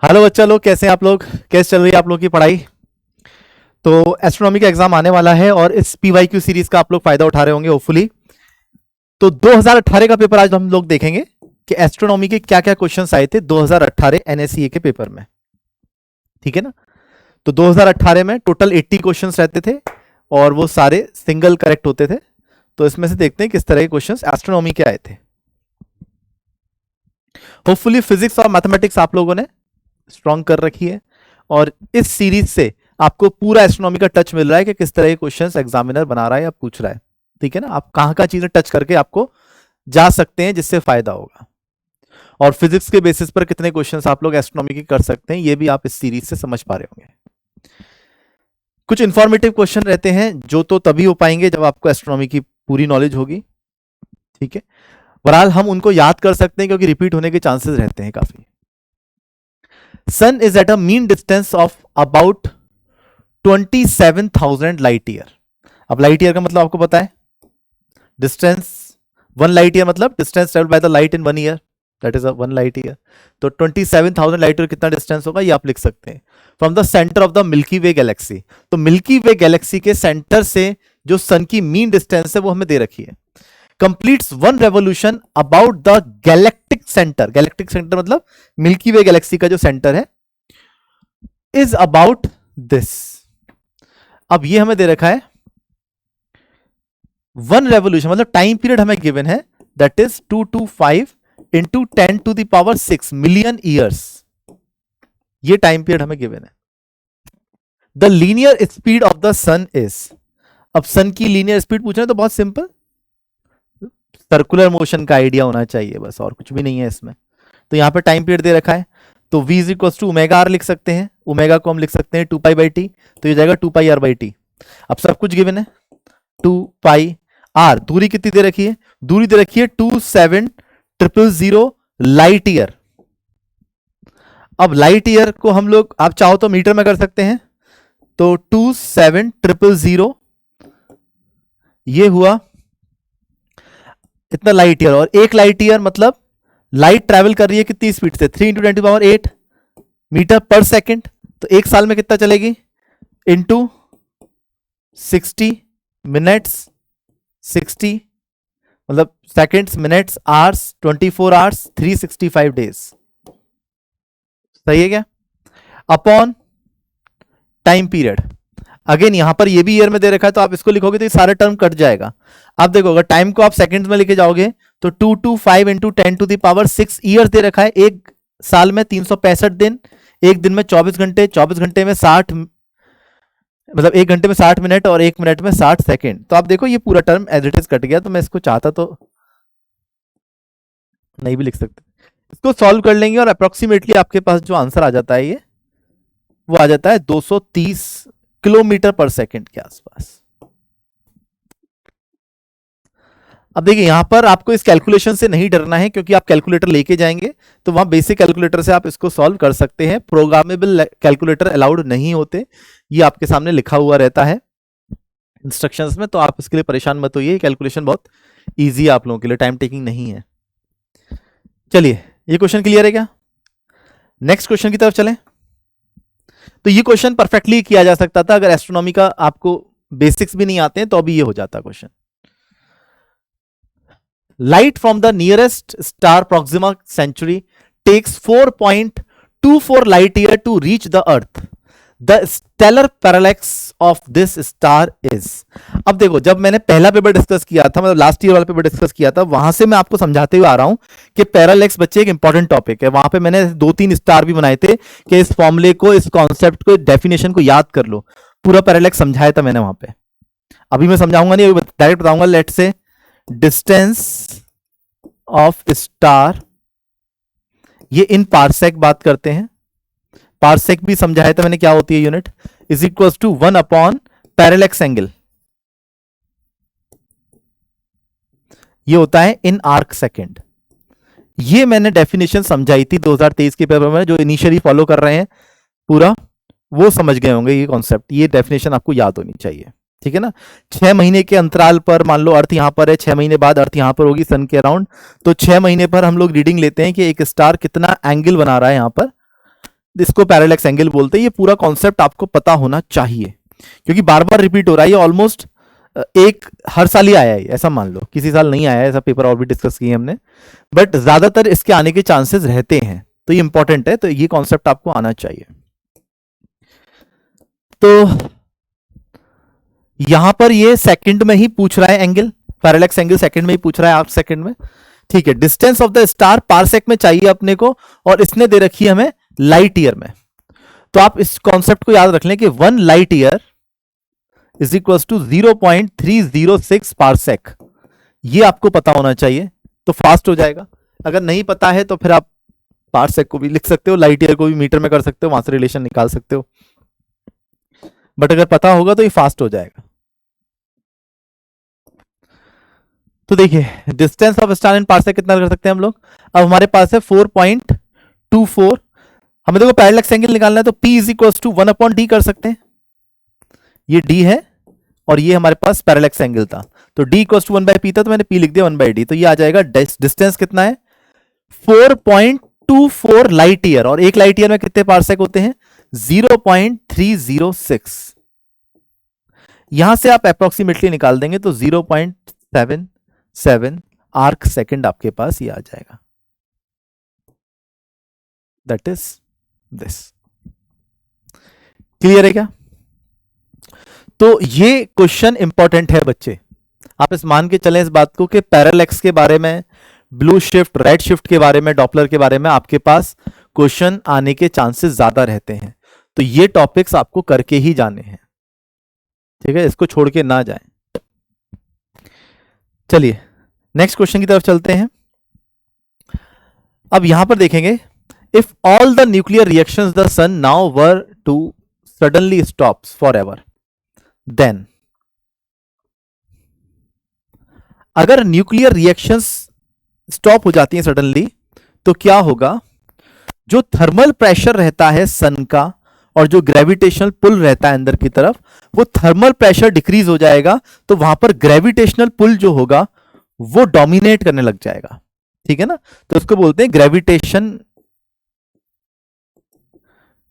Hello बच्चा लोग, कैसे हैं आप लोग? कैसे चल रही है आप लोग की पढ़ाई? तो एस्ट्रोनॉमी का एग्जाम आने वाला है और इस पीवाईक्यू सीरीज का आप लोग फायदा उठा रहे होंगे होपफुली। तो 2018 का पेपर आज हम लोग देखेंगे कि एस्ट्रोनॉमी के क्या क्या क्वेश्चंस आए थे 2018 एनएसईए के पेपर में। ठीक है ना? तो 2018 में टोटल 80 क्वेश्चंस रहते थे और वो सारे सिंगल करेक्ट होते थे। तो इसमें से देखते हैं किस तरह के क्वेश्चंस एस्ट्रोनॉमी के आए थे। होपफुली फिजिक्स और मैथमेटिक्स आप लोगों ने स्ट्रॉन्ग कर रखी है और इस सीरीज से आपको पूरा एस्ट्रोनॉमी का टच मिल रहा है कि किस तरह के क्वेश्चंस एग्जामिनर बना रहा है या पूछ रहा है। ठीक है ना? आप कहां कहां चीजें टच करके आपको जा सकते हैं जिससे फायदा होगा, और फिजिक्स के बेसिस पर कितने क्वेश्चंस आप लोग एस्ट्रोनॉमी के कर सकते हैं ये भी आप इस सीरीज से समझ पा रहे होंगे। कुछ इंफॉर्मेटिव क्वेश्चन रहते हैं जो तो तभी हो पाएंगे जब आपको एस्ट्रोनॉमी की पूरी नॉलेज होगी। ठीक है, बहरहाल हम उनको याद कर सकते हैं क्योंकि रिपीट होने के चांसेस रहते हैं काफी। Sun is at a mean distance of about 27,000 light year. अब लाइट ईयर का मतलब आपको पता है, डिस्टेंस। 1 लाइट ईयर मतलब distance travelled by the light in 1 year, that is 1 light year. तो 27,000 लाइट ईयर कितना डिस्टेंस होगा ये आप लिख सकते हैं। From the centre of the milky way Galaxy, तो मिल्की वे गैलेक्सी के सेंटर से जो सन की मीन डिस्टेंस है वो हमें दे रखी है। Completes 1 revolution about the galactic centre, galactic centre मतलब मिल्की वे गैलेक्सी का जो सेंटर है, इज अबाउट दिस। अब ये हमें दे रखा है 1 रेवोल्यूशन, मतलब टाइम पीरियड हमें गिवन है, that is 225 into 10⁶ million years. ये टाइम पीरियड हमें गिवन है। The linear speed of the sun is, अब सन की लीनियर स्पीड पूछ रहे हैं तो बहुत सिंपल, सर्कुलर मोशन का आइडिया होना चाहिए बस, और कुछ भी नहीं है इसमें। तो यहां पे टाइम पीरियड दे रखा है तो v is equal to omega r लिख सकते हैं। ओमेगा को हम लिख सकते हैं 2π/t, तो ये जाएगा 2πr/t। अब सब कुछ गिवन है। 2πr, दूरी कितनी दे रखी है? दूरी दे रखी है 27,000 लाइट ईयर। अब लाइट ईयर को हम लोग आप चाहो तो मीटर में कर सकते हैं, तो 27,000 ये हुआ इतना लाइट ईयर, और 1 लाइट ईयर मतलब लाइट ट्रैवल कर रही है कितनी स्पीड से? 3 × 10⁸ मीटर पर सेकेंड। तो एक साल में कितना चलेगी? इंटू 60 मिनट्स, 60 मतलब seconds, minutes, hours, 24 hours, 365 days. सही है क्या? Upon time period. अगेन यहां पर ये भी ईयर में दे रखा है तो आप इसको लिखोगे तो ये सारे टर्म कट जाएगा। आप देखो अगर टाइम को आप सेकंड्स में लेके जाओगे तो 225 इंटू 10⁶ ईयर दे रखा है। एक साल में 365 दिन, एक दिन में 24 घंटे, 24 घंटे में 60, मतलब एक घंटे में 60 मिनट और एक मिनट में 60 सेकंड। तो आप देखो ये पूरा term as it is cut गया। तो मैं इसको चाहता तो नहीं भी लिख सकते, इसको सॉल्व कर लेंगे और अप्रोक्सीमेटली आपके पास जो आंसर आ जाता है ये वो आ जाता है 230 किलोमीटर पर सेकंड के आसपास। अब देखिए यहां पर आपको इस कैलकुलेशन से नहीं डरना है क्योंकि आप कैलकुलेटर लेके जाएंगे तो वहां बेसिक कैलकुलेटर से आप इसको सॉल्व कर सकते हैं। प्रोग्रामेबल कैलकुलेटर अलाउड नहीं होते, ये आपके सामने लिखा हुआ रहता है इंस्ट्रक्शंस में, तो आप इसके लिए परेशान मत होइए। कैलकुलेशन बहुत ईजी है आप लोगों के लिए, टाइम टेकिंग नहीं है। चलिए ये क्वेश्चन क्लियर है क्या? नेक्स्ट क्वेश्चन की तरफ चलें। तो ये क्वेश्चन परफेक्टली किया जा सकता था अगर एस्ट्रोनॉमी का आपको बेसिक्स भी नहीं आते हैं तो अभी ये हो जाता question. Light from the nearest star Proxima Centauri takes 4.24 light year to reach the earth. The stellar parallax of this star is. अब देखो जब मैंने पहला पेपर डिस्कस किया था, मतलब लास्ट ईयर वाला पेपर डिस्कस किया था, वहां से मैं आपको समझाते हुए आ रहा हूं कि पैरालैक्स बच्चे एक इंपॉर्टेंट टॉपिक है। वहां पे मैंने 2-3 स्टार भी बनाए थे कि इस फॉर्मूले को, इस कॉन्सेप्ट को, डेफिनेशन को याद कर लो। पूरा पैरालैक्स समझाया था मैंने वहां पे। अभी मैं समझाऊंगा नहीं, डायरेक्ट बताऊंगा। लेट से डिस्टेंस ऑफ स्टार, ये इन पारसेक बात करते हैं। पारसेक भी समझाया था मैंने क्या होती है unit, is equal to 1 upon parallax angle, ये होता है इन आर्क सेकेंड। ये मैंने डेफिनेशन समझाई थी 2023 के पेपर में। जो इनिशियली फॉलो कर रहे हैं पूरा वो समझ गए होंगे ये कॉन्सेप्ट। ये डेफिनेशन आपको याद होनी चाहिए, ठीक है ना? 6 महीने के अंतराल पर मान लो अर्थ यहां पर है, 6 महीने बाद अर्थ यहां पर होगी सन के अराउंड, तो 6 महीने पर हम लोग रीडिंग लेते हैं कि एक स्टार कितना एंगल बना रहा है यहां पर इसको पैरेलैक्स एंगल बोलते हैं। ये पूरा कॉन्सेप्ट आपको पता होना चाहिए क्योंकि बार बार रिपीट हो रहा है। ये ऑलमोस्ट एक हर साल ही आया है, ऐसा मान लो, किसी साल नहीं आया है, ऐसा पेपर और भी डिस्कस किए हमने, बट ज्यादातर इसके आने के चांसेस रहते हैं। तो ये इंपॉर्टेंट है, तो ये कॉन्सेप्ट आपको आना चाहिए। तो यहां पर ये सेकंड में ही पूछ रहा है एंगल, पैरेलैक्स एंगल सेकंड में ही पूछ रहा है, आप सेकंड में, ठीक है। Distance of the star parsec में चाहिए अपने को, और इसने दे रखी है हमें लाइट ईयर में। तो आप इस कॉन्सेप्ट को याद रख लें कि 1 light year is equal to 0.306 parsec. ये आपको पता होना चाहिए, तो फास्ट हो जाएगा। अगर नहीं पता है तो फिर आप पारसेक को भी लिख सकते हो, लाइट ईयर को भी मीटर में कर सकते हो, वहां से रिलेशन निकाल सकते हो, बट अगर पता होगा तो ये फास्ट हो जाएगा। तो देखिए distance of star in parsec कितना कर सकते हैं हम लोग। अब हमारे पास है 4.24, हमें देखो पैरेलैक्स एंगल निकालना है, तो P is equal to 1/d कर सकते हैं। ये D है और ये हमारे पास पैरेलैक्स एंगल था, तो D इक्वल टू 1/P था, तो मैंने P लिख दिया 1/d। तो ये आ जाएगा डिस्टेंस कितना है 4.24 लाइट ईयर, और एक लाइट ईयर में कितने पारसेक होते हैं 0.306। यहां से आप अप्रोक्सीमेटली निकाल देंगे तो 0.77 आर्क सेकंड आपके पास ये आ जाएगा। That is this. क्लियर है क्या। तो ये क्वेश्चन इंपॉर्टेंट है बच्चे, आप इस मान के चलें इस बात को कि पैरेलैक्स के बारे में, ब्लू शिफ्ट, रेड शिफ्ट के बारे में, डॉपलर के बारे में आपके पास क्वेश्चन आने के चांसेस ज्यादा रहते हैं। तो ये टॉपिक्स आपको करके ही जाने हैं, ठीक है, इसको छोड़ के ना जाएं। चलिए नेक्स्ट क्वेश्चन की तरफ चलते हैं। अब यहां पर देखेंगे, if all the nuclear reactions the sun now were to suddenly stops for ever, then, अगर न्यूक्लियर रिएक्शंस स्टॉप हो जाती हैं सडनली, तो क्या होगा, जो थर्मल प्रेशर रहता है सन का और जो ग्रेविटेशनल पुल रहता है अंदर की तरफ, वो थर्मल प्रेशर डिक्रीज हो जाएगा, तो वहां पर ग्रेविटेशनल पुल जो होगा वो डोमिनेट करने लग जाएगा, ठीक है ना। तो उसको बोलते हैं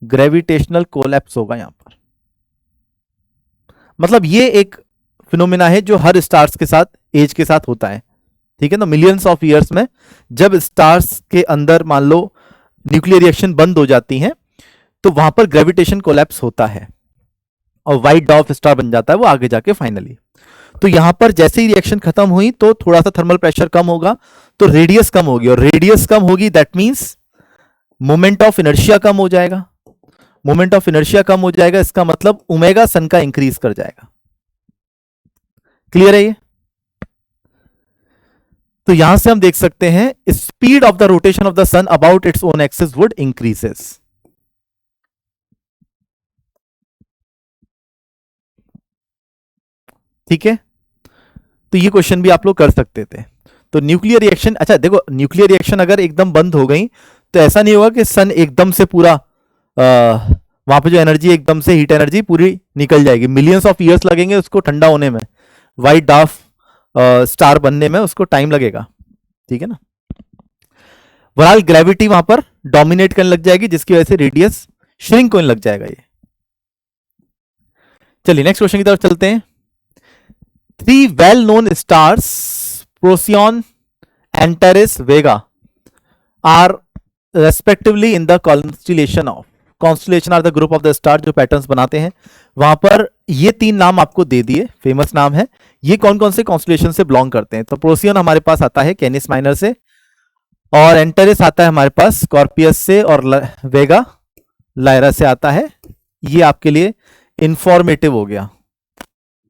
ग्रेविटेशनल कोलैप्स होगा यहां पर। मतलब ये एक फिनोमेना है जो हर स्टार्स के साथ, एज के साथ होता है, ठीक है ना। मिलियंस ऑफ ईयर्स में जब स्टार्स के अंदर मान लो न्यूक्लियर रिएक्शन बंद हो जाती हैं, तो वहां पर ग्रेविटेशन कोलैप्स होता है और व्हाइट डॉर्फ स्टार बन जाता है वो आगे जाके फाइनली। तो यहां पर जैसे ही रिएक्शन खत्म हुई तो थोड़ा सा थर्मल प्रेशर कम होगा, तो रेडियस कम होगी, और रेडियस कम होगी that means moment of inertia कम हो जाएगा। मोमेंट ऑफ इनर्शिया कम हो जाएगा, इसका मतलब ओमेगा सन का इंक्रीज कर जाएगा। क्लियर है ये। तो यहां से हम देख सकते हैं speed of the rotation of the sun about its own axis would increases. ठीक है, तो ये क्वेश्चन भी आप लोग कर सकते थे। तो न्यूक्लियर रिएक्शन, अच्छा देखो, न्यूक्लियर रिएक्शन अगर एकदम बंद हो गई तो ऐसा नहीं होगा कि सन एकदम से पूरा वहां पे जो एनर्जी एकदम से हीट एनर्जी पूरी निकल जाएगी। मिलियंस ऑफ ईयर्स लगेंगे उसको ठंडा होने में, व्हाइट डार्फ स्टार बनने में उसको टाइम लगेगा, ठीक है ना। बहरहाल ग्रेविटी वहां पर डोमिनेट करने लग जाएगी, जिसकी वजह से रेडियस श्रिंक होने लग जाएगा ये। चलिए नेक्स्ट क्वेश्चन की तरफ चलते हैं। 3 well known stars, Procyon, Antares, Vega, are respectively in the constellation of, constellation are the group of the star जो पैटर्न्स बनाते हैं। वहां पर ये 3 नाम आपको दे दिए, फेमस नाम है। ये कौन कौन से कॉन्स्टलेशन से बिलोंग करते हैं। तो प्रोसियन हमारे पास आता है कैनिस माइनर से, और एंटरेस आता है हमारे पास स्कॉर्पियस से, और वेगा लायरा से आता है। ये आपके लिए इंफॉर्मेटिव हो गया,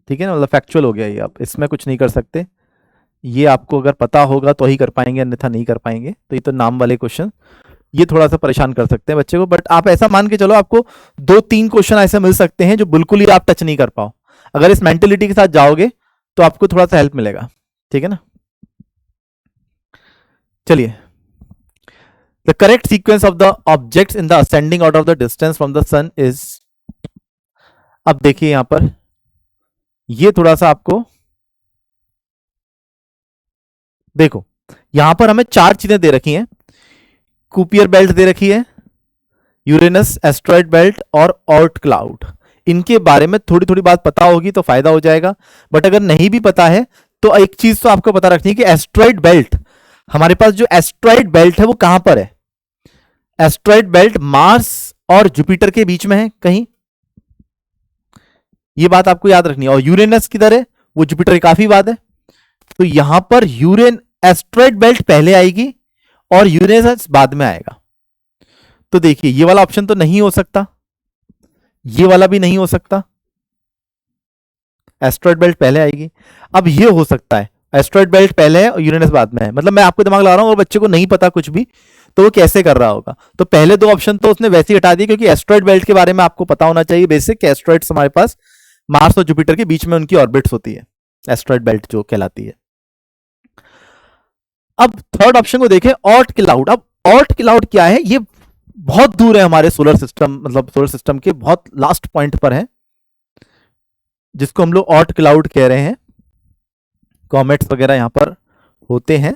ठीक है ना, मतलब फैक्चुअल हो गया। ये आप इसमें कुछ नहीं कर सकते, ये आपको अगर पता होगा तो ही कर पाएंगे, अन्यथा नहीं कर पाएंगे। तो ये तो नाम वाले क्वेश्चन ये थोड़ा सा परेशान कर सकते हैं बच्चे को, बट आप ऐसा मान के चलो आपको 2-3 क्वेश्चन ऐसे मिल सकते हैं जो बिल्कुल ही आप टच नहीं कर पाओ। अगर इस मेंटेलिटी के साथ जाओगे तो आपको थोड़ा सा हेल्प मिलेगा, ठीक है ना। चलिए, the correct sequence of the objects in the ascending order of the distance from the sun is, अब देखिए यहां पर ये थोड़ा सा आपको देखो, यहां पर हमें 4 चीजें दे रखी हैं। कुपियर बेल्ट दे रखी है, यूरेनस, एस्ट्रॉइड बेल्ट और ऑर्ट क्लाउड, इनके बारे में थोड़ी थोड़ी बात पता होगी तो फायदा हो जाएगा। बट अगर नहीं भी पता है तो एक चीज तो आपको पता रखनी है कि एस्ट्रॉइड बेल्ट, हमारे पास जो एस्ट्रॉइड बेल्ट है वो कहां पर है? एस्ट्रॉइड बेल्ट मार्स और जुपिटर के बीच में है कहीं, ये बात आपको याद रखनी है। और यूरेनस किधर है? वो जुपिटर के काफी बाद है। तो यहां पर एस्ट्रॉइड बेल्ट पहले आएगी और यूरेनस बाद में आएगा। तो देखिए ये वाला ऑप्शन तो नहीं हो सकता, ये वाला भी नहीं हो सकता, एस्ट्रॉइड बेल्ट पहले आएगी। अब ये हो सकता है एस्ट्रॉइड बेल्ट पहले है और यूरेनस बाद में है, मतलब मैं आपको दिमाग लगा रहा हूं, और बच्चे को नहीं पता कुछ भी तो वो कैसे कर रहा होगा। तो पहले दो ऑप्शन तो उसने वैसे ही हटा दिए, क्योंकि एस्ट्रॉइड बेल्ट के बारे में आपको पता होना चाहिए बेसिक, एस्ट्रॉइड्स हमारे पास मार्स और जुपिटर के बीच में उनकी ऑर्बिट्स होती है, एस्ट्रॉइड बेल्ट जो कहलाती है। अब थर्ड ऑप्शन को देखें, ऑर्ट क्लाउड। अब ऑर्ट क्लाउड क्या है? ये बहुत दूर है हमारे सोलर सिस्टम, मतलब सोलर सिस्टम के बहुत लास्ट पॉइंट पर है, जिसको हम लोग ऑर्ट क्लाउड कह रहे हैं। कॉमेट्स वगैरह यहां पर होते हैं,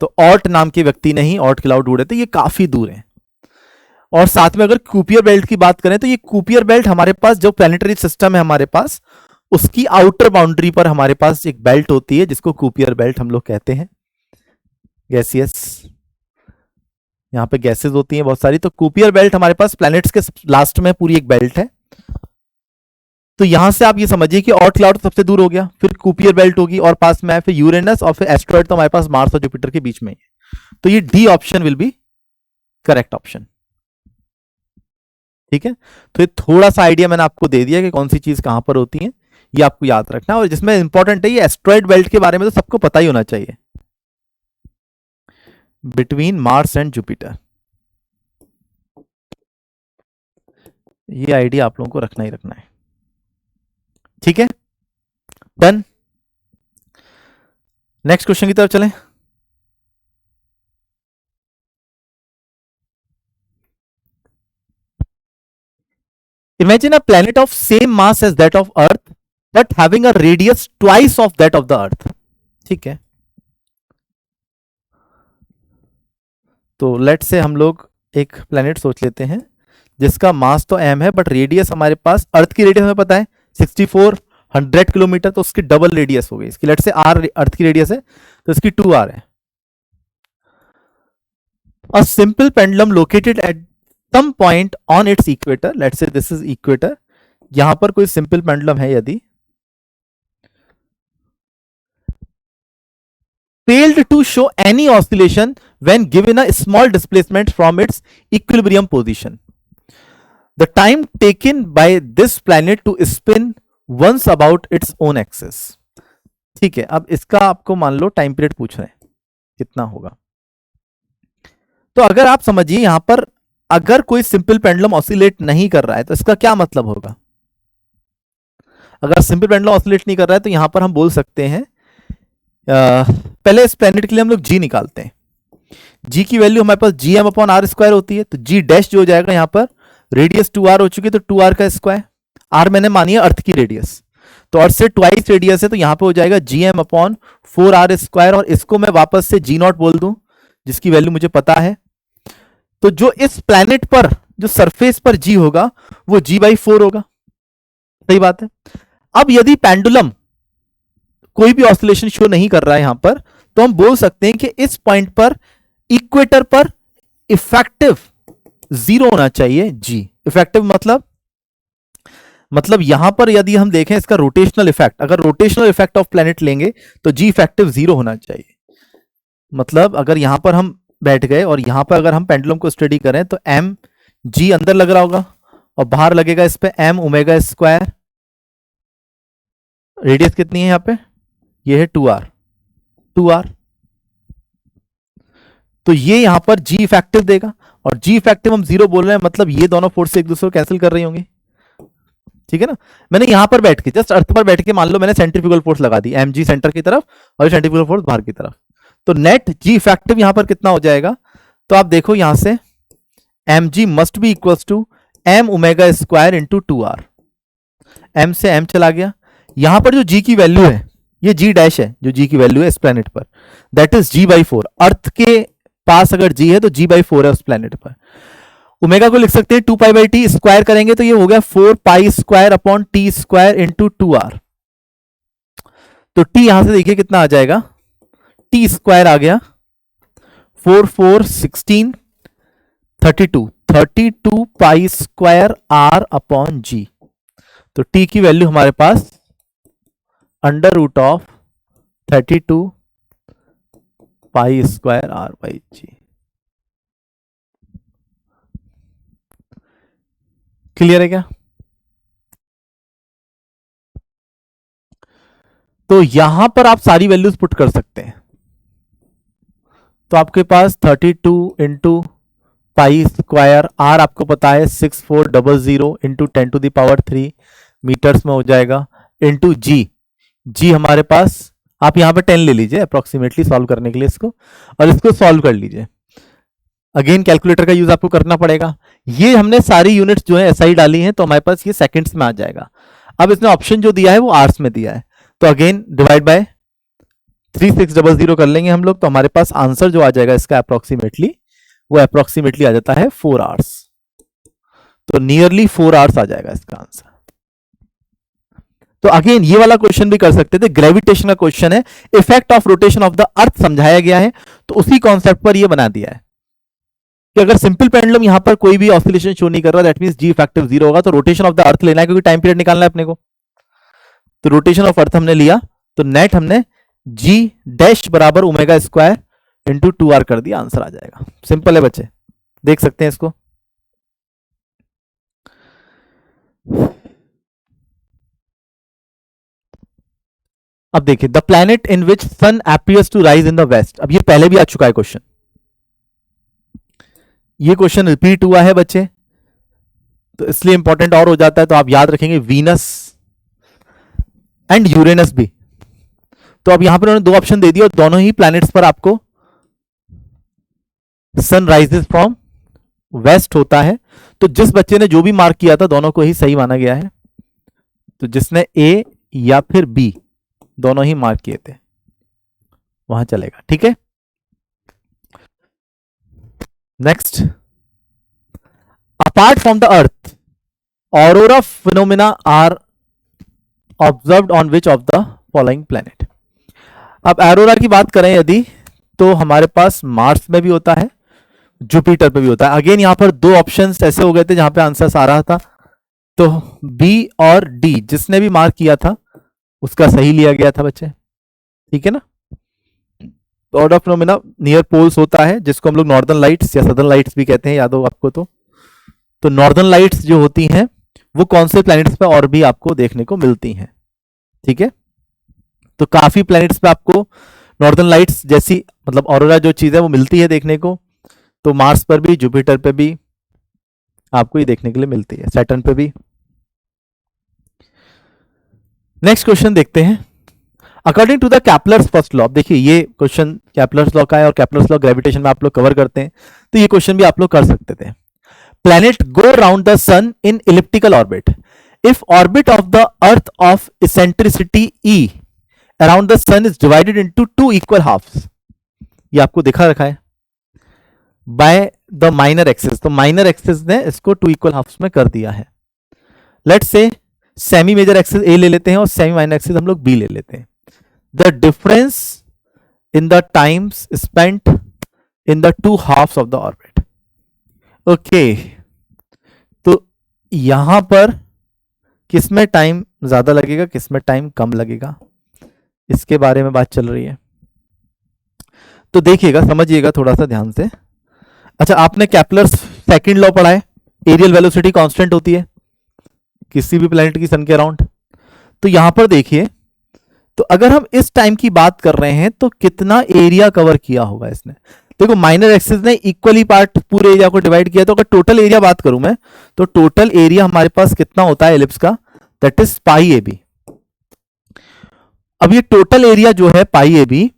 तो ऑर्ट नाम के व्यक्ति ने ही ऑर्ट क्लाउड ढूंढे थे, ये काफी दूर है। और साथ में अगर कुपियर बेल्ट की बात करें तो ये कुपियर बेल्ट हमारे पास जो प्लैनेटरी सिस्टम है हमारे पास, उसकी आउटर बाउंड्री पर हमारे पास एक बेल्ट होती है जिसको कुपियर बेल्ट हम लोग कहते हैं। गैसियस, यहां पे गैसेस होती हैं बहुत सारी, तो कुपियर बेल्ट हमारे पास प्लैनेट्स के लास्ट में पूरी एक बेल्ट है। तो यहां से आप ये समझिए कि ऑर्ट क्लाउड सबसे दूर हो गया, फिर कुपियर बेल्ट होगी और पास में है फिर यूरेनस, और फिर एस्ट्रॉइड तो हमारे पास मार्स और जुपिटर के बीच में है। तो ये D option will be correct option. ठीक है, तो ये थोड़ा सा आइडिया मैंने आपको दे दिया कि कौन सी चीज कहां पर होती है, ये आपको याद रखना। और जिसमें इंपॉर्टेंट है ये एस्ट्रॉइड बेल्ट के बारे में तो सबको पता ही होना चाहिए, बिटवीन मार्स एंड जुपिटर, ये आइडिया आप लोगों को रखना ही रखना है। ठीक है, डन। नेक्स्ट क्वेश्चन की तरफ चलें। Imagine a planet of same mass as that of Earth, but having a radius twice of that of the Earth. ठीक है, तो लेट से हम लोग एक प्लेनेट सोच लेते हैं जिसका मास तो m है, बट रेडियस हमारे पास, अर्थ की रेडियस हमें पता है 6400 किलोमीटर, तो उसकी डबल रेडियस हो गई इसकी। लेट से r अर्थ की रेडियस है तो इसकी 2r है। A simple pendulum located at some point on its equator, let's say this is equator, यहां पर कोई सिंपल पेंडुलम है यदि, failed to show any oscillation when given a small displacement from its equilibrium position. The time taken by this planet to spin once about its own axis. ठीक है, अब इसका आपको मान लो टाइम पीरियड पूछ रहे हैं कितना होगा। तो अगर आप समझिए यहां पर अगर कोई सिंपल पेंडुलम ऑसिलेट नहीं कर रहा है तो इसका क्या मतलब होगा? अगर सिंपल पेंडुलम ऑसिलेट नहीं कर रहा है तो यहां पर हम बोल सकते हैं, पहले इस प्लेनेट के लिए हम लोग जी निकालते हैं। जी की वैल्यू हमारे पास gm/r² होती है, तो जी डैश जो हो जाएगा यहां पर, रेडियस 2r हो चुकी है तो 2r का स्क्वायर, r मैंने मानी है अर्थ की रेडियस, तो अर्थ से ट्वाइस रेडियस है तो यहां पे हो जाएगा gm/4r², और इसको मैं वापस से g0 बोल दूं जिसकी वैल्यू मुझे पता है। तो जो इस प्लैनेट पर जो सरफेस पर g होगा वो g/4 होगा, सही बात है। अब यदि पेंडुलम कोई भी ऑसिलेशन शो नहीं कर रहा है यहां पर, तो हम बोल सकते हैं कि इस पॉइंट पर इक्वेटर पर इफेक्टिव 0 होना चाहिए g। इफेक्टिव मतलब यहां पर यदि हम देखें इसका रोटेशनल इफेक्ट, अगर रोटेशनल इफेक्ट ऑफ प्लैनेट लेंगे तो g इफेक्टिव 0 होना चाहिए। मतलब अगर यहां पर हम बैठ गए और यहां पर अगर हम पेंडुलम को स्टडी करें तो m g अंदर लग रहा होगा और बाहर लगेगा इस पे m⍵²। रेडियस कितनी है यहां पे? ये है 2r। तो ये यहां पर g इफेक्टिव देगा, और g इफेक्टिव हम 0 बोल रहे हैं, मतलब ये दोनों फोर्स एक दूसरे को कैंसिल कर रही होंगी। ठीक है ना, मैंने यहां पर बैठ के जस्ट अर्थ पर बैठ के मान लो मैंने सेंट्रीफ्यूगल फोर्स लगा दी mg सेंटर की तरफ और सेंट्रीफ्यूगल फोर्स बाहर की तरफ, तो नेट g इफेक्टिव यहां पर कितना हो जाएगा? तो आप देखो यहां से mg must be equals to m⍵² into 2r। m से m चला गया, यहां पर जो g की वैल्यू है ये g डैश है, जो g की वैल्यू है इस प्लेनेट पर, दैट इज g/4। अर्थ के पास अगर g है तो g/4 है उस प्लेनेट पर। ओमेगा को लिख सकते हैं 2 पाई/t, स्क्वायर करेंगे तो ये हो गया 4 pi upon T square into 2r। तो t यहां से देखिए कितना आ जाएगा, टी स्क्वायर आ गया 4 4 16 32 पाई² r अपॉन g। तो t की वैल्यू हमारे पास √32 पाई² r/g। क्लियर है क्या? तो यहां पर आप सारी वैल्यूज पुट कर सकते हैं। तो आपके पास 32 इंटू पाई² r आपको पता है 6400 इंटू 10⁻³ मीटर्स में हो जाएगा, इंटू जी हमारे पास, आप यहां पे 10 ले लीजिए अप्रोक्सीमेटली सॉल्व करने के लिए इसको, और इसको सॉल्व कर लीजिए। अगेन कैलकुलेटर का यूज आपको करना पड़ेगा। ये हमने सारी यूनिट्स जो है एसआई डाली हैं, तो हमारे पास ये सेकंड्स में आ जाएगा। अब इसने ऑप्शन जो दिया है वो आवर्स में दिया है, तो अगेन डिवाइड बाय 3600 कर लेंगे हम लोग, तो हमारे पास आंसर जो आ जाएगा इसका अप्रोक्सीमेटली, वो अप्रोक्सीमेटली आ जाता है 4 आवर्स। तो नियरली 4 आवर्स आ जाएगा इसका आंसर। तो अगेन ये वाला क्वेश्चन भी कर सकते थे, ग्रेविटेशन का क्वेश्चन है, effect of rotation of the अर्थ समझाया गया है, तो उसी कॉन्सेप्ट पर ये बना दिया है कि अगर सिंपल पेंडुलम यहां पर कोई भी ऑसिलेशन शो नहीं कर रहा, दैट मींस जी इफेक्टिव 0 होगा, तो रोटेशन ऑफ द अर्थ लेना है क्योंकि टाइम पीरियड निकालना है अपने को। तो रोटेशन ऑफ अर्थ हमने लिया, तो नेट हमने जी डैश बराबर ω² इंटू 2r कर दिया, आंसर आ जाएगा। सिंपल है बच्चे, देख सकते हैं इसको। अब देखिए, the planet in which sun appears to rise in the west. अब ये पहले भी आ चुका है क्वेश्चन, ये क्वेश्चन रिपीट हुआ है बच्चे, तो इसलिए इंपॉर्टेंट और हो जाता है। तो आप याद रखेंगे वीनस एंड यूरेनस भी। तो अब यहां पर उन्होंने 2 ऑप्शन दे दिया, और दोनों ही प्लैनेट्स पर आपको सन राइजेस फ्रॉम वेस्ट होता है। तो जिस बच्चे ने जो भी मार्क किया था दोनों को ही सही माना गया है, तो जिसने ए या फिर बी दोनों ही मार्क किए थे वहां चलेगा, ठीक है। Next, apart from the earth aurora phenomena are observed on which of the following planet. अब ऑरोरा की बात करें यदि, तो हमारे पास मार्स में भी होता है, जुपिटर पे भी होता है। अगेन यहां पर 2 ऑप्शंस ऐसे हो गए थे जहां पे आंसर आ रहा था, तो बी और डी जिसने भी मार्क किया था उसका सही लिया गया था बच्चे, ठीक है ना। तो order of phenomena near poles होता है, जिसको हम लोग नॉर्दर्न लाइट्स या सदर्न लाइट्स भी कहते हैं, याद हो आपको। तो नॉर्दर्न लाइट्स जो होती हैं वो कौन से प्लैनेट्स पे और भी आपको देखने को मिलती हैं, ठीक है। तो काफी प्लैनेट्स पे आपको नॉर्दर्न लाइट्स जैसी मतलब ऑरोरा जो चीज है वो मिलती है देखने को। तो मार्स पर भी, जुपिटर पे भी आपको ये देखने के लिए मिलती है, सैटर्न पे भी। नेक्स्ट क्वेश्चन देखते हैं, according to the Kepler's first law. देखिए ये क्वेश्चन कैप्लर्स लॉ का है, और कैप्लर्स लॉ ग्रेविटेशन में आप लोग कवर करते हैं, तो ये क्वेश्चन भी आप लोग कर सकते थे। Planet go round the sun in elliptical orbit if orbit of the earth of eccentricity e around the sun is divided into 2 equal halves. ये आपको दिखा रखा है बाय द माइनर एक्सिस। तो माइनर एक्सिस ने इसको 2 इक्वल हाफ्स में कर दिया है। Let's say semi major axis ए ले लेते हैं और सेमी माइनर एक्सिस हम लोग बी ले लेते हैं। The difference in the times spent in the 2 halves of the orbit. Okay, तो यहां पर किसमें टाइम ज्यादा लगेगा, किसमें टाइम कम लगेगा, इसके बारे में बात चल रही है। तो देखिएगा, समझिएगा थोड़ा सा ध्यान से। अच्छा, आपने कैप्लर्स सेकंड लॉ पढ़ा है, एरियल वेलोसिटी कांस्टेंट होती है किसी भी प्लैनेट की सन के अराउंड। तो यहां पर देखिए, तो अगर हम इस टाइम की बात कर रहे हैं तो कितना एरिया कवर किया होगा इसने। देखो माइनर एक्सिस ने इक्वली पार्ट पूरे एरिया को डिवाइड किया, तो अगर टोटल एरिया बात करूं मैं, तो टोटल एरिया हमारे पास कितना होता है एलिप्स का, that is pi a b. अब ये टोटल एरिया जो है पाई ए बी,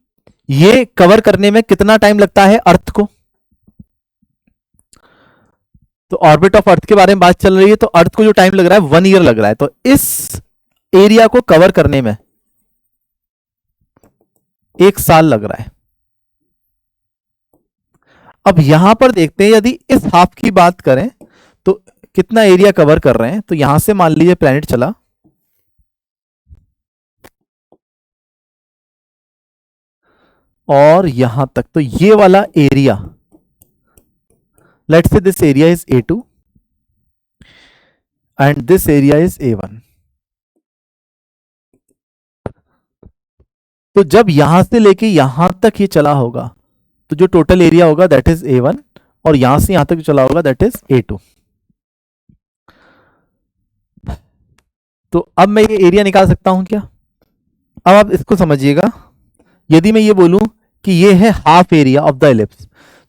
ये कवर करने में कितना टाइम लगता है अर्थ को। तो ऑर्बिट ऑफ अर्थ के बारे में बात चल रही है, तो अर्थ को जो टाइम लग रहा है 1 ईयर लग रहा है। तो इस एरिया को कवर करने में 1 साल लग रहा है। अब यहां पर देखते हैं, यदि इस हाफ की बात करें तो कितना एरिया कवर कर रहे हैं। तो यहां से मान लीजिए प्लैनेट चला, और यहां तक, तो ये वाला area, let's say this area is A2 and this area is A1। तो जब यहां से लेके यहां तक ये चला होगा तो जो टोटल एरिया होगा दैट इज A1, और यहां से यहां तक चला होगा दैट इज A2। तो अब मैं ये एरिया निकाल सकता हूं क्या? अब आप इसको समझिएगा, यदि मैं ये बोलूं कि ये है half area of the ellipse,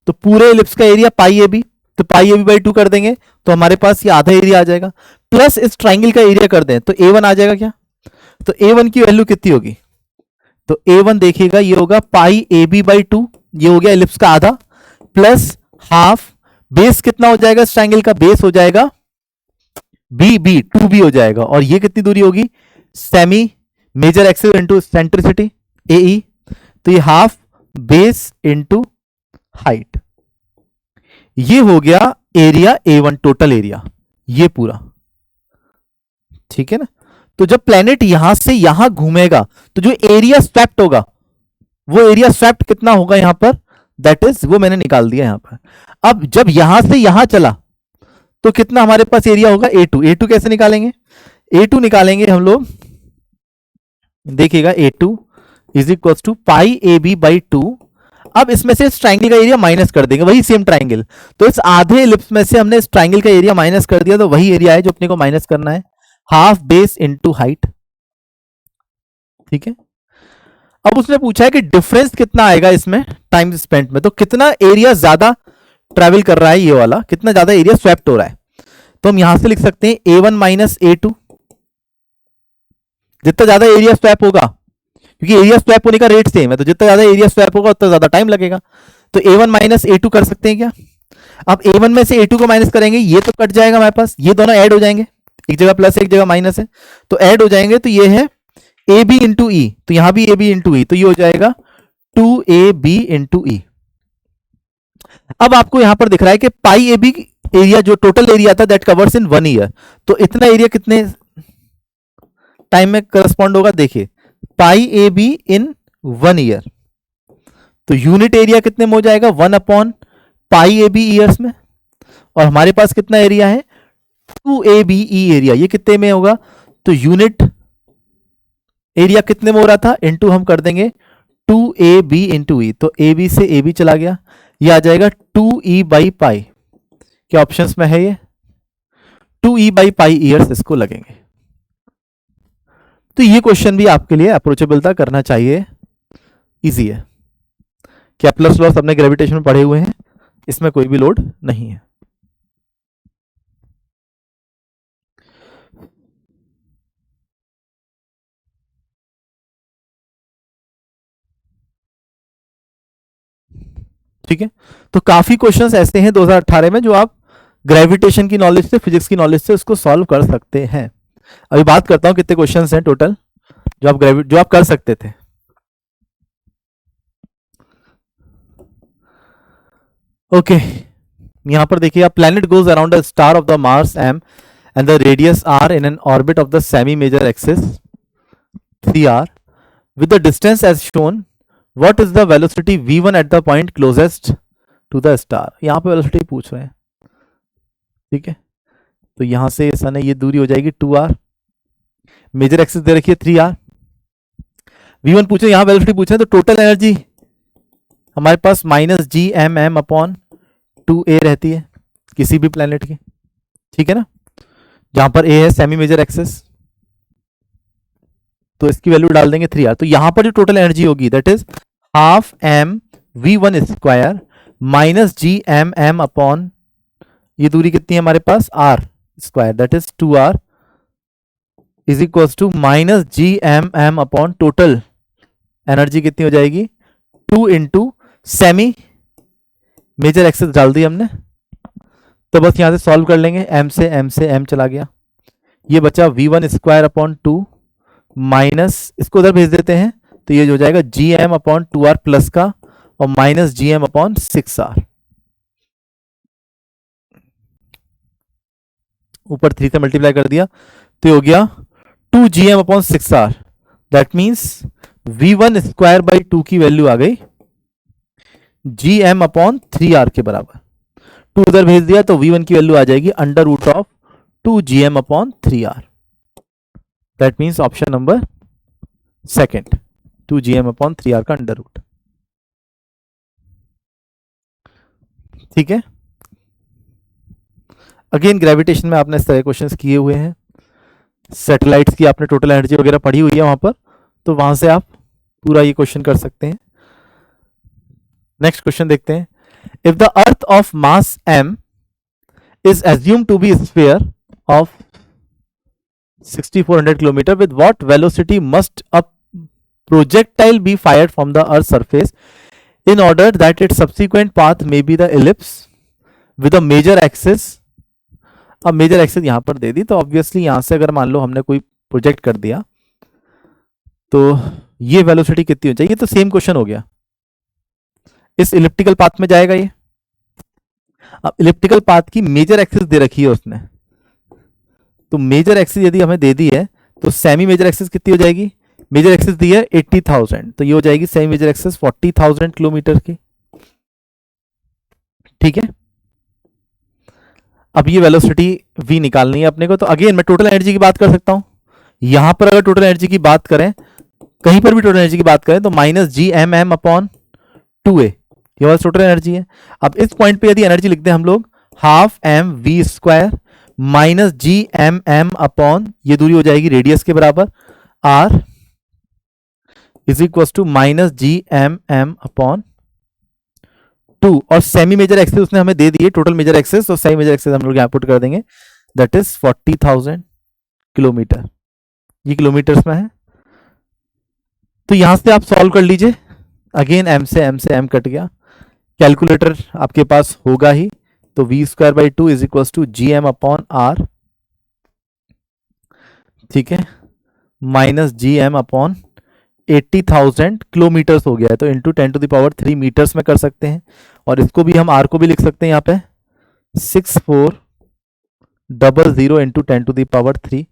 तो पूरे एलिप्स का एरिया पाई ए बी, तो पाई ए बी बाई 2 कर देंगे तो हमारे पास ये आधा एरिया आ जाएगा, प्लस इस ट्राइंगल का एरिया कर दें तो A1 आ जाएगा क्या? तो A1 की वैल्यू कितनी होगी? तो A1 देखिएगा ये होगा पाई ए बी बाई 2, ये हो गया एलिप्स का आधा, प्लस हाफ, बेस कितना हो जाएगा इस ट्राइंगल का? बेस हो जाएगा बी बी 2b हो जाएगा, और ये कितनी दूरी होगी? Semi major axis into eccentricity AE, तो ये हाफ बेस इंटू हाइट, ये हो गया एरिया A1 टोटल एरिया, ये पूरा। ठीक है ना? तो जब प्लेनेट यहां से यहां घूमेगा तो जो एरिया स्वेप्ट होगा वो एरिया स्वेप्ट कितना होगा यहां पर? दैट इज, वो मैंने निकाल दिया यहां पर। अब जब यहां से यहां चला तो कितना हमारे पास एरिया होगा? A2। A2 कैसे निकालेंगे? A2 निकालेंगे हम लोग, देखिएगा A2 is equal to pi a b by 2। अब इसमें से इस ट्राइंगल का एरिया माइनस कर देंगे, वही सेम ट्राइंगल, तो इस आधे एलिप्स में से हमने इस ट्राइंगल का एरिया माइनस कर दिया, तो वही एरिया है जो अपने को माइनस करना है, हाफ बेस इंटू हाइट। ठीक है? अब उसने पूछा है कि डिफरेंस कितना आएगा इसमें टाइम स्पेंट में, तो कितना एरिया ज्यादा ट्रेवल कर रहा है, ये वाला कितना ज्यादा एरिया स्वेप्ट हो रहा है। तो हम यहां से लिख सकते हैं A1 माइनस A2, जितना ज्यादा एरिया स्वैप होगा, क्योंकि एरिया स्वैप होने का रेट सेम है, तो जितना ज्यादा एरिया स्वैप होगा उतना ज्यादा टाइम लगेगा। तो A1 माइनस A2 कर सकते हैं क्या? अब A1 में से A2 को माइनस करेंगे, ये तो कट जाएगा हमारे पास, ये दोनों ऐड हो जाएंगे, एक जगह प्लस एक जगह माइनस है, तो ऐड हो जाएंगे, तो ये है AB इंटू ई, तो यहां भी AB इंटू ई, तो ये हो जाएगा 2AB इंटू ई। अब आपको यहां पर दिख रहा है कि पाई AB एरिया जो टोटल एरिया था दैट कवर्स इन 1 ईयर, तो इतना एरिया कितने टाइम में करस्पॉन्ड होगा? देखिए pi a b in 1 year, तो यूनिट एरिया कितने में हो जाएगा? 1 upon pi a b years में, और हमारे पास कितना एरिया है? 2ABE एरिया, ये कितने में होगा? तो यूनिट एरिया कितने में हो रहा था? इनटू हम कर देंगे 2AB इंटू ई, तो AB से AB चला गया, ये आ जाएगा 2E बाई पाई, क्या ऑप्शंस में है ये? 2E बाई पाई ईयर्स इसको लगेंगे। तो ये क्वेश्चन भी आपके लिए अप्रोचेबल था, करना चाहिए, इजी है। केप्लर्स लॉ सबने ग्रेविटेशन में पढ़े हुए हैं, इसमें कोई भी लोड नहीं है। ठीक है, तो काफी क्वेश्चंस ऐसे हैं 2018 में जो आप ग्रेविटेशन की नॉलेज से, फिजिक्स की नॉलेज से उसको सॉल्व कर सकते हैं। अभी बात करता हूं कितने क्वेश्चंस हैं टोटल जो आप कर सकते थे। ओके यहां पर देखिए, आप planet goes around a star of the mars m and the radius r in an orbit of the semi major axis 3r with the distance as shown, what is the velocity v1 at the point closest to the star। यहां पे velocity पूछ रहे हैं। ठीक है, तो यहां से सन है, ये दूरी हो जाएगी 2r, मेजर एक्सिस दे रखिए 3r, v1 पूछे, यहां वेलोसिटी पूछे, तो टोटल एनर्जी हमारे पास minus G M M upon 2a रहती है किसी भी प्लेनेट की। ठीक है ना, जहां पर a है सेमी मेजर एक्सिस, तो इसकी वैल्यू डाल देंगे 3r, तो यहां पर जो टोटल एनर्जी होगी that is half m v1 square minus G M M upon, ये दूरी कितनी है हमारे पास? r square, that is 2r is equal to minus G M M upon total energy कितनी हो जाएगी? 2 इंटू सेमी मेजर एक्सिस डाल दी हमने, तो बस यहां से सॉल्व कर लेंगे, m से m चला गया, ये बचा v1 स्क्वायर अपॉन 2 माइनस, इसको उधर भेज देते हैं, तो ये हो जाएगा G M upon 2r plus का, और minus G M upon 6r। ऊपर 3 से मल्टीप्लाई कर दिया तो हो गया 2gm/6r। That means v1 square by 2 की वैल्यू आ गई gm/3r के बराबर। 2 उधर भेज दिया तो v1 की वैल्यू आ जाएगी √2gm/3r। That means option number second 2gm/3r का अंडर रूट। ठीक है, अगेन ग्रेविटेशन में आपने इस तरह क्वेश्चंस किए हुए हैं, सैटेलाइट्स की आपने टोटल एनर्जी वगैरह पढ़ी हुई है वहां पर, तो वहां से आप पूरा ये क्वेश्चन कर सकते हैं। नेक्स्ट क्वेश्चन देखते हैं। If the earth of mass m is assumed to be a sphere of 6400 kilometer, with what velocity must a projectile be fired from the earth's surface in order that its subsequent path may be the ellipse with a major axis? अब major axis यहां पर दे दी, तो obviously यहां से अगर मान लो हमने कोई प्रोजेक्ट कर दिया तो ये वेलोसिटी कितनी हो जाएगी? तो सेम क्वेश्चन हो गया, इस इलिप्टिकल पाथ में जाएगा ये। अब इलिप्टिकल पाथ की मेजर एक्सिस दे रखी है उसने, तो मेजर एक्सिस यदि हमें दे दी है तो सेमी मेजर एक्सिस कितनी हो जाएगी? मेजर एक्सिस दी है 80,000, तो ये हो जाएगी सेमी मेजर एक्सिस 40,000 किलोमीटर की। ठीक है, अब ये वेलोसिटी v निकालनी है अपने को, तो अगेन मैं टोटल एनर्जी की बात कर सकता हूं। यहां पर अगर टोटल एनर्जी की बात करें, कहीं पर भी टोटल एनर्जी की बात करें तो -gmm/2a ये वाला टोटल एनर्जी है। अब इस पॉइंट पे यदि एनर्जी लिखते हैं हम लोग ½ mv² -gmm/ ये दूरी हो जाएगी रेडियस के बराबर r is equal to -gmm/2। और सेमी मेजर एक्सिस उसने हमें दे दी है टोटल मेजर एक्सिस, तो सेमी मेजर एक्सिस हम लोग यहां पुट कर देंगे, दैट इज 40,000 किलोमीटर। ये किलोमीटर्स में है, तो यहां से आप सॉल्व कर लीजिए। अगेन m से m कट गया, कैलकुलेटर आपके पास होगा ही, तो v²/2 is equal to gm/r। ठीक है, -gm/80,000 किलोमीटर्स हो गया है, तो इंटू 10⁻³ मीटर्स में कर सकते हैं। और इसको भी हम r को भी लिख सकते हैं यहाँ पे 6400 इंटू 10⁻³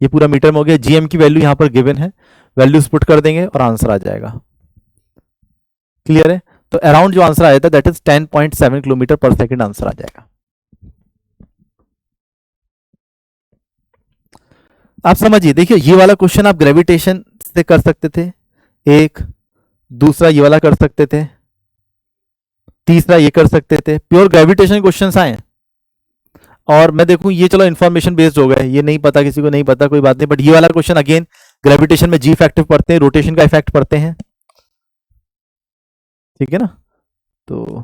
ये पूरा मीटर में हो गया। gm की वैल्यू यहाँ पर गिवन है, वैल्यूज पुट कर देंगे और आंसर आ जाएगा। क्लियर है, तो अराउंड जो आंसर आया था दैट इज 10.7 किलोमीटर पर सेकेंड आंसर आ जाएगा। आप समझिए, देखिए ये वाला क्वेश्चन आप ग्रेविटेशन से कर सकते थे, एक दूसरा ये वाला कर सकते थे, तीसरा ये कर सकते थे, प्योर ग्रेविटेशन क्वेश्चंस आए। और मैं देखूं ये चलो इंफॉर्मेशन बेस्ड हो गए, ये नहीं पता, किसी को नहीं पता, कोई बात नहीं, बट ये वाला क्वेश्चन अगेन ग्रेविटेशन में जी फैक्टर पढ़ते हैं, रोटेशन का इफेक्ट पढ़ते हैं। ठीक है ना, तो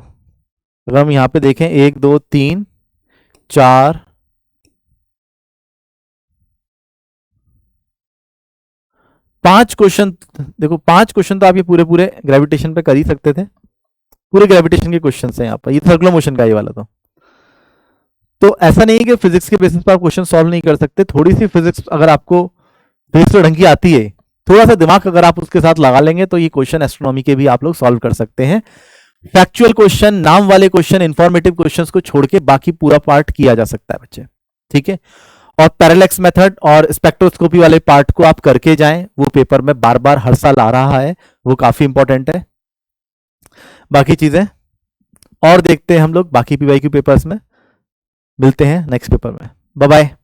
अगर हम यहां पे देखें 1 2 3 4 5 क्वेश्चन, देखो 5 क्वेश्चन तो आप ये पूरे पूरे ग्रेविटेशन पे कर ही सकते थे, पूरे ग्रेविटेशन के क्वेश्चन हैं यहाँ पर, ये सर्कुलर मोशन का ये वाला। तो ऐसा नहीं है कि फिजिक्स के बेसिस पर आप क्वेश्चन सॉल्व नहीं कर सकते, थोड़ी सी फिजिक्स अगर आपको बेसिक ढंग की आती है, थोड़ा सा दिमाग अगर आप उसके साथ लगा लेंगे तो ये क्वेश्चन एस्ट्रोनॉमी के भी आप लोग सॉल्व कर सकते हैं। फैक्चुअल क्वेश्चन, नाम वाले क्वेश्चन, इंफॉर्मेटिव क्वेश्चंस को छोड़ के बाकी पूरा पार्ट किया जा सकता है बच्चे। ठीक है, और पैरेलैक्स मेथड और स्पेक्ट्रोस्कोपी वाले पार्ट को आप करके जाएं, वो पेपर में बार बार हर साल आ रहा है, वो काफी इंपॉर्टेंट है। बाकी चीजें और देखते हैं हम लोग बाकी पीवाईक्यू पेपर्स में। मिलते हैं नेक्स्ट पेपर में, बाय बाय।